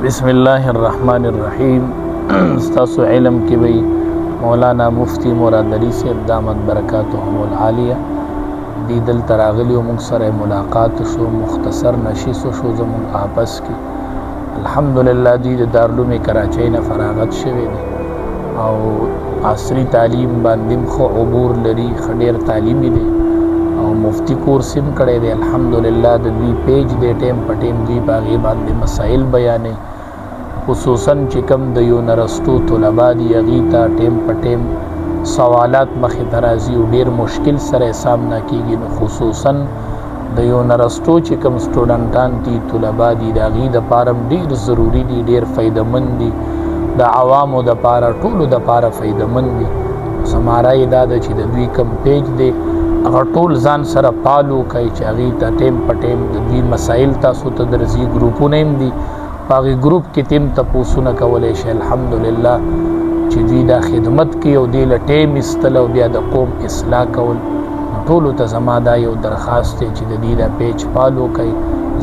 بسم الله الرحمن الرحیم. استاسو علم کې وی مولانا مفتی مراد علي صاحب دامت برکاتهم العالیه دی دل تراغلی و موږ سره ملاقات شو، مختصر نشیس شو زمون آپس کې. الحمدلله دی د دارالعلوم کراچۍ نه فراغت شوی دی او عصري تعلیم باندې خو عبور لري، خډیر تعلیمي دی او مفتی کورس هم کړی دی. الحمدلله د دوی پیج دی، ټیم په ټیم دوی باغې باندې مسائل بیانې، خصوصا چې کوم د یونیورسټو طلبا دي هغوی ته ټیم په ټیم سوالات مخې ته راځي او ډېر مشکل سره یې سامنا کېږي. نو خصوصا د یونیورسټو چې کوم سټوډنټان دي، طلبا دي، د هغوی دپاره هم ډېر ضروري دي، ډېر فایدهمند دي، د عوامو دپاره ټولو دپاره فایدهمند دي. زما رایې دا ده چې د دوی کوم پیج دی هغه ټول ځان سره پالو کوي چې هغوی ته ټیم په ټیم د دوی مسایل تاسو ته درځي. ګروپونه هم دي، په هغې ګروپ کې تیم تپوسونه کولی شي. الحمدلله چې دوی دا خدمت کوي او دې له ټیم ایستل او بیا د قوم اصلاح کول. ټولو ته زما دا یو درخواست دی چې د دوی دا پیج فالو کوي.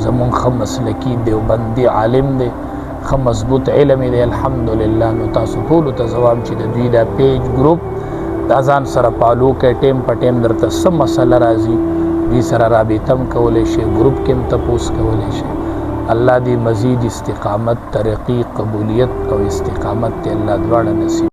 زمونږ ښه مسلکي دیوبندي عالم دی، ښه مضبوط علم دی الحمدلله. نو تاسو ټولو ته زه وایم چې د دوی دا پیج ګروپ دا ځان سره فالو کوئ. ټیم په ټیم درته څه مسله راځي دوی سره رابطه هم کولی شئ، ګروپ کې هم تپوس کولی شئ. الله دې مزید استقامت، ترقی، قبولیت او استقامت ته الله دواړه نصیب